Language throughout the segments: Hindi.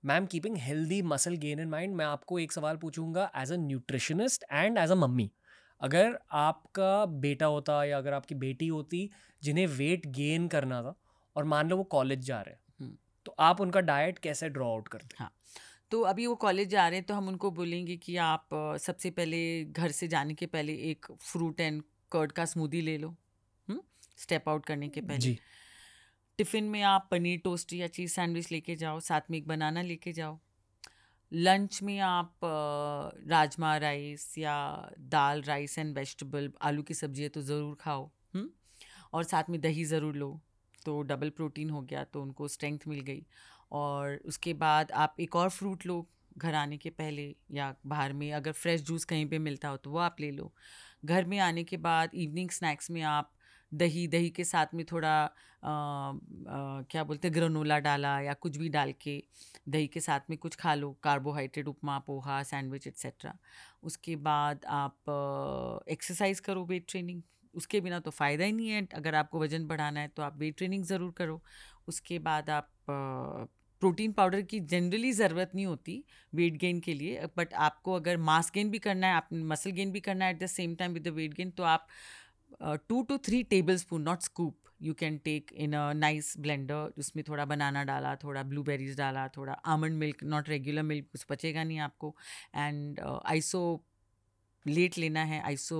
Ma'am keeping healthy muscle gain in mind, मैं आपको एक सवाल पूछूंगा as a nutritionist and as a mummy. अगर आपका बेटा होता या अगर आपकी बेटी होती जिन्हें वेट गेन करना था और मान लो वो कॉलेज जा रहे हैं, तो आप उनका डाइट कैसे ड्रॉ आउट करते? हाँ, तो अभी वो कॉलेज जा रहे हैं तो हम उनको बोलेंगे कि आप सबसे पहले घर से जाने के पहले एक फ्रूट एंड कर्ड का स्मूदी ले लो, स्टेप आउट करने के पहले। जी। टिफ़िन में आप पनीर टोस्ट या चीज़ सैंडविच लेके जाओ, साथ में एक बनाना लेके जाओ। लंच में आप राजमा राइस या दाल राइस एंड वेजिटेबल, आलू की सब्जी है तो ज़रूर खाओ। और साथ में दही ज़रूर लो, तो डबल प्रोटीन हो गया, तो उनको स्ट्रेंथ मिल गई। और उसके बाद आप एक और फ्रूट लो घर आने के पहले, या बाहर में अगर फ्रेश जूस कहीं पे मिलता हो तो वो आप ले लो। घर में आने के बाद इवनिंग स्नैक्स में आप दही के साथ में थोड़ा क्या बोलते हैं, ग्रेनोला डाला या कुछ भी डाल के दही के साथ में कुछ खा लो, कार्बोहाइड्रेट, उपमा, पोहा, सैंडविच एक्सेट्रा। उसके बाद आप एक्सरसाइज करो, वेट ट्रेनिंग। उसके बिना तो फ़ायदा ही नहीं है। अगर आपको वज़न बढ़ाना है तो आप वेट ट्रेनिंग ज़रूर करो। उसके बाद आप प्रोटीन पाउडर की जनरली ज़रूरत नहीं होती वेट गेन के लिए, बट आपको अगर मास गेन भी करना है, आप मसल गेन भी करना है at the same time with the weight gain, तो आप 2 to 3 tablespoon, not scoop, you can take in a nice blender. उसमें थोड़ा बनाना डाला, थोड़ा ब्लूबेरीज डाला, थोड़ा almond milk, not regular milk, कुछ बचेगा नहीं आपको। एंड आइसो लेट लेना है, आइसो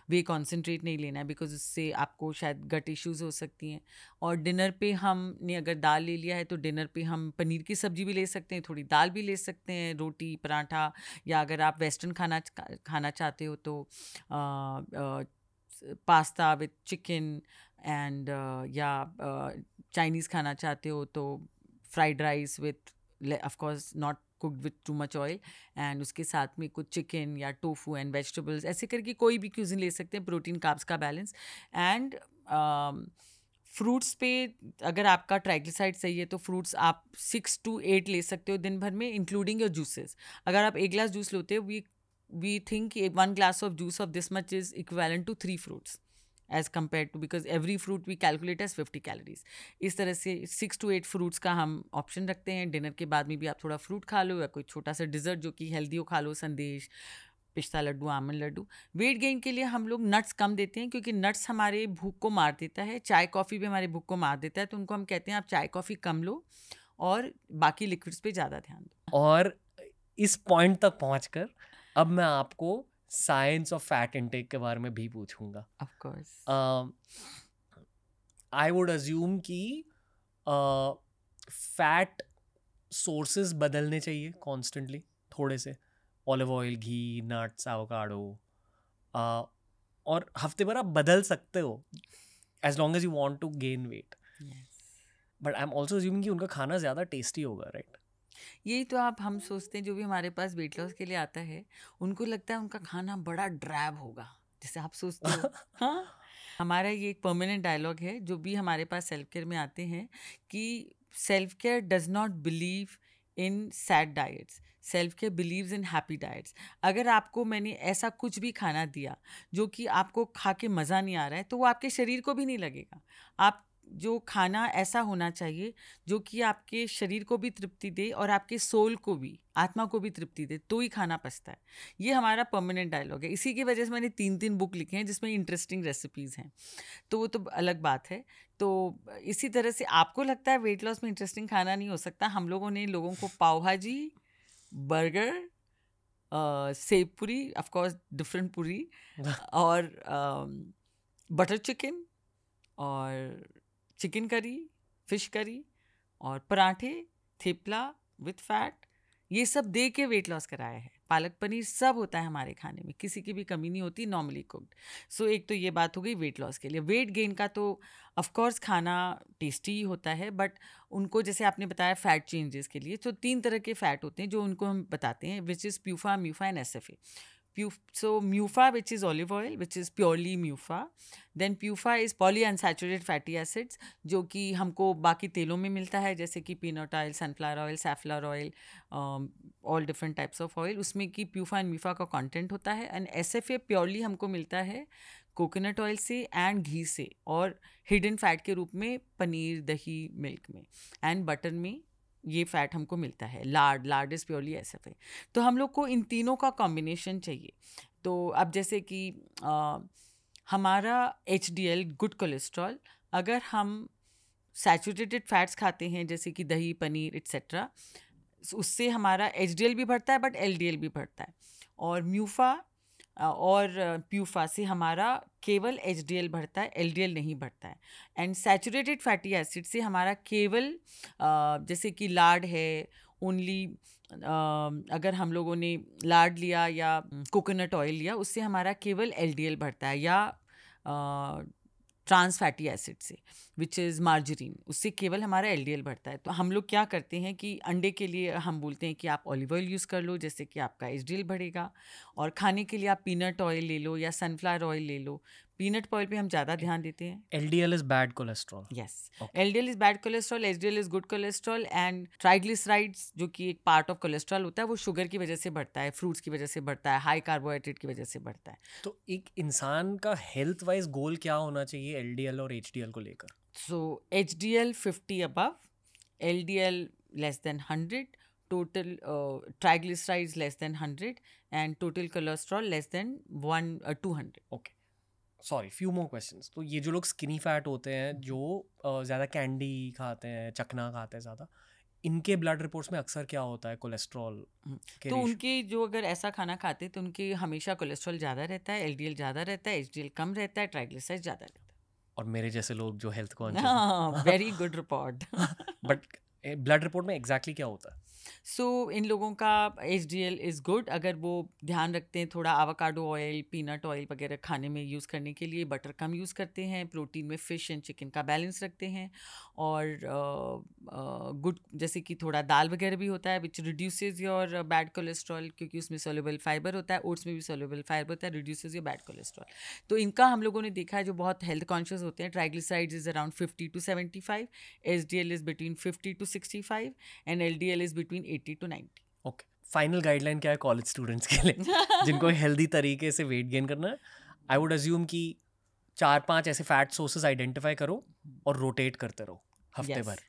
वे कॉन्सेंट्रेट नहीं लेना है, बिकॉज उससे आपको शायद गट इश्यूज हो सकती हैं। और डिनर पे हमने अगर दाल ले लिया है तो डिनर पे हम पनीर की सब्जी भी ले सकते हैं, थोड़ी दाल भी ले सकते हैं, रोटी पराठा, या अगर आप वेस्टर्न खाना चाहते हो तो पास्ता विथ चिकन एंड, या चाइनीज़ खाना चाहते हो तो fried rice with, of course not cooked with too much oil, and उसके साथ में कुछ चिकन या टोफू एंड वेजिटेबल्स, ऐसे करके कोई भी क्यूजिन ले सकते हैं, प्रोटीन कार्ब्स का बैलेंस। एंड फ्रूट्स पे अगर आपका ट्राइग्लिसराइड सही है तो फ्रूट्स आप 6 to 8 ले सकते हो दिन भर में, इंक्लूडिंग योर जूसेस। अगर आप एक ग्लास जूस लेते हो, we think 1 glass of juice of this much is equivalent to 3 fruits as compared to, because every fruit we calculate as 50 calories. इस तरह से 6 to 8 फ्रूट्स का हम ऑप्शन रखते हैं। डिनर के बाद में भी आप थोड़ा फ्रूट खा लो, या कोई छोटा सा डिज़र्ट जो कि हेल्दी हो खा लो, संदेश, पिस्ता laddu, almond laddu. Weight gain के लिए हम लोग नट्स कम देते हैं, क्योंकि नट्स हमारे भूख को मार देता है, चाय कॉफ़ी भी हमारे भूख को मार देता है, तो उनको हम कहते हैं आप चाय कॉफ़ी कम लो और बाकी लिक्विड्स पे ज़्यादा ध्यान दो। और इस पॉइंट तक पहुंचकर अब मैं आपको साइंस ऑफ फैट इनटेक के बारे में भी पूछूंगा। Of course. I would assume कि फैट सोर्सेज बदलने चाहिए कॉन्स्टेंटली, थोड़े से olive oil, ghee, nuts, avocado, और हफ्ते भर आप बदल सकते हो as long as you want to gain weight. But I am also assuming कि उनका खाना ज़्यादा टेस्टी होगा, राइट? यही तो हम सोचते हैं, जो भी हमारे पास वेट लॉस के लिए आता है उनको लगता है उनका खाना बड़ा ड्रैब होगा, जैसे आप सोचते हो। हाँ, हमारा ये एक परमानेंट डायलॉग है जो भी हमारे पास सेल्फ केयर में आते हैं, कि self care does not believe in sad diets, self care believes in happy diets. अगर आपको मैंने ऐसा कुछ भी खाना दिया जो कि आपको खा के मज़ा नहीं आ रहा है, तो वो आपके शरीर को भी नहीं लगेगा। आप जो खाना ऐसा होना चाहिए जो कि आपके शरीर को भी तृप्ति दे और आपके सोल को भी, आत्मा को भी तृप्ति दे, तो ही खाना पचता है। ये हमारा परमानेंट डायलॉग है। इसी की वजह से मैंने 3 बुक लिखे हैं जिसमें इंटरेस्टिंग रेसिपीज़ हैं, तो वो तो अलग बात है। तो इसी तरह से आपको लगता है वेट लॉस में इंटरेस्टिंग खाना नहीं हो सकता, हम लोगों ने लोगों को पाव भाजी, बर्गर, सेव पूरी, ऑफ कोर्स डिफरेंट पूरी, और बटर चिकन, और चिकन करी, फिश करी, और पराठे, थेपला विथ फैट, ये सब दे के वेट लॉस कराया है। पालक पनीर सब होता है हमारे खाने में, किसी की भी कमी नहीं होती, नॉर्मली कुक्ड। सो एक तो ये बात हो गई वेट लॉस के लिए। वेट गेन का तो ऑफ कोर्स खाना टेस्टी ही होता है, बट उनको जैसे आपने बताया फैट चेंजेस के लिए, तो 3 तरह के फैट होते हैं जो उनको हम बताते हैं, which is PUFA, MUFA and SFA. So MUFA, which is olive oil, which is purely MUFA. Then PUFA is polyunsaturated fatty acids, जो कि हमको बाकी तेलों में मिलता है, जैसे कि peanut oil, sunflower oil, safflower oil, all different types of oil, उसमें कि PUFA एंड MUFA का कंटेंट होता है। एंड SFA प्योरली हमको मिलता है कोकोनट ऑयल से एंड घी से, और हिडन फैट के रूप में पनीर, दही, मिल्क में, एंड बटर में ये फैट हमको मिलता है। Lord is purely SFA. तो हम लोग को इन तीनों का कॉम्बिनेशन चाहिए। तो अब जैसे कि हमारा HDL गुड कोलेस्ट्रॉल, अगर हम सैचुरेटेड फैट्स खाते हैं जैसे कि दही, पनीर एट्सेट्रा, उससे हमारा HDL भी बढ़ता है बट LDL भी बढ़ता है। और म्यूफा और प्यूफा से हमारा केवल HDL बढ़ता है, LDL नहीं बढ़ता है। एंड सैचुरेटेड फैटी एसिड से हमारा केवल जैसे कि लार्ड है, ओनली अगर हम लोगों ने लार्ड लिया या कोकोनट ऑयल लिया, उससे हमारा केवल LDL बढ़ता है, या ट्रांस फैटी एसिड से विच इज़ मार्जरीन, उससे केवल हमारा LDL बढ़ता है। तो हम लोग क्या करते हैं कि अंडे के लिए हम बोलते हैं कि आप ऑलिव ऑयल यूज़ कर लो, जैसे कि आपका HDL बढ़ेगा। और खाने के लिए आप पीनट ऑयल ले लो या सनफ्लावर ऑयल ले लो। पीनट ऑयल पे हम ज़्यादा ध्यान देते हैं। LDL is bad cholesterol. Yes. LDL is bad cholesterol, HDL is good cholesterol, and triglycerides जो कि एक पार्ट ऑफ कोलेस्ट्रॉल होता है, वो शुगर की वजह से बढ़ता है, फ्रूट्स की वजह से बढ़ता है, हाई कार्बोहाइड्रेट की वजह से बढ़ता है। तो एक इंसान का हेल्थ वाइज गोल क्या होना चाहिए LDL और HDL को लेकर? So HDL 50 above, LDL less than 100, total triglycerides less than 100, and total cholesterol less than 200. Okay. Sorry, few more questions. तो ये जो लोग स्किनी फैट होते हैं, जो ज़्यादा कैंडी खाते हैं, चखना खाते हैं ज़्यादा, इनके ब्लड रिपोर्ट्स में अक्सर क्या होता है कोलेस्ट्रॉल के तो उनके जो अगर ऐसा खाना खाते हैं तो उनके हमेशा कोलेस्ट्रॉल ज़्यादा रहता है, LDL ज़्यादा रहता है, HDL कम रहता है, ट्राइग्लिसराइड ज़्यादा रहता है। और मेरे जैसे लोग जो health conscious, very good report. But blood report में एग्जैक्टली क्या होता है? सो इन लोगों का HDL इज़ गुड अगर वो ध्यान रखते हैं थोड़ा आवाकाडो ऑयल, पीनट ऑयल वगैरह खाने में यूज़ करने के लिए, बटर कम यूज़ करते हैं, प्रोटीन में फ़िश एंड चिकन का बैलेंस रखते हैं, और गुड जैसे कि थोड़ा दाल वगैरह भी होता है विच रिड्यूसेस योर बैड कोलेस्ट्रॉल, क्योंकि उसमें सोल्यूबल फाइबर होता है, ओट्स में भी सोल्यूबल फाइबर होता है, रिड्यूसेस योर बैड कोलेस्ट्रॉल। तो इनका हम लोगों ने देखा है जो बहुत हेल्थ कॉन्शियस होते हैं, triglycerides is around 50 to 75, HDL is between 50 to 65, and LDL is between 80 to 90। Okay, final guideline क्या है कॉलेज स्टूडेंट्स के लिए जिनको हेल्दी तरीके से वेट गेन करना है? आई वुड अज्यूम कि 4-5 ऐसे फैट सोर्सेज आइडेंटिफाई करो और रोटेट करते रहो हफ्ते भर।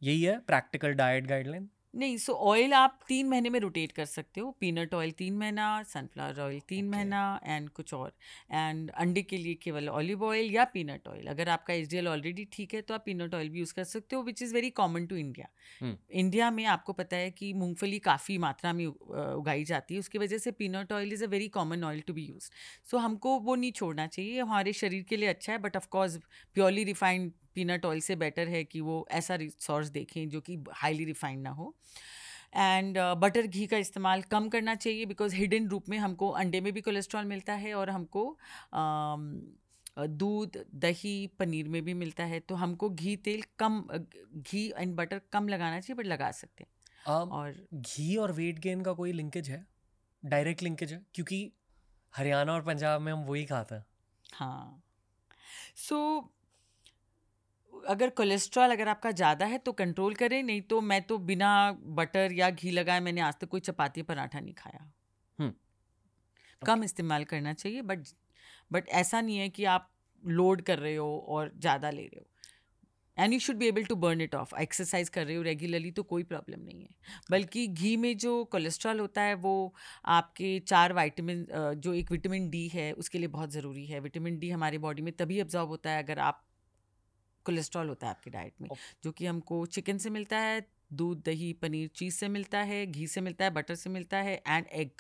यही है प्रैक्टिकल डाइट गाइडलाइन? नहीं, सो ऑयल आप 3 महीने में रोटेट कर सकते हो। पीनट ऑयल 3 महीना, सनफ्लावर ऑयल 3 महीना, एंड कुछ और। एंड अंडे के लिए केवल ऑलिव ऑयल या पीनट ऑयल। अगर आपका HDL ऑलरेडी ठीक है तो आप पीनट ऑयल भी यूज़ कर सकते हो, which is very common to India. India में आपको पता है कि मूंगफली काफ़ी मात्रा में उगाई जाती है, उसकी वजह से peanut oil is a very common oil to be use. So हमको वो नहीं छोड़ना चाहिए, हमारे शरीर के लिए अच्छा है, but of course purely refined peanut oil से बेटर है कि वो ऐसा सोर्स देखें जो कि हाईली रिफाइंड ना हो। एंड बटर घी का इस्तेमाल कम करना चाहिए, बिकॉज हिडन रूप में हमको अंडे में भी कोलेस्ट्रॉल मिलता है और हमको दूध, दही, पनीर में भी मिलता है। तो हमको घी तेल कम, घी एंड बटर कम लगाना चाहिए, बट लगा सकते हैं। और घी और वेट गेन का कोई लिंकेज है? डायरेक्ट लिंकेज है? क्योंकि हरियाणा और पंजाब में हम वही खाते हैं। हाँ, सो अगर कोलेस्ट्रॉल अगर आपका ज़्यादा है तो कंट्रोल करें, नहीं तो मैं तो बिना बटर या घी लगाए मैंने आज तक कोई चपाती पराठा नहीं खाया। कम इस्तेमाल करना चाहिए, बट ऐसा नहीं है कि आप लोड कर रहे हो और ज़्यादा ले रहे हो। And you should be able to burn it off. Exercise कर रहे हो रेगुलरली तो कोई प्रॉब्लम नहीं है। बल्कि घी में जो कोलेस्ट्रॉल होता है वो आपके 4 विटामिन, जो एक विटामिन D है उसके लिए बहुत ज़रूरी है। विटामिन D हमारे बॉडी में तभी एब्जॉर्ब होता है अगर आप कोलेस्ट्रॉल होता है आपकी डाइट में, जो कि हमको चिकन से मिलता है, दूध, दही, पनीर, चीज़ से मिलता है, घी से मिलता है, बटर से मिलता है, एंड एग।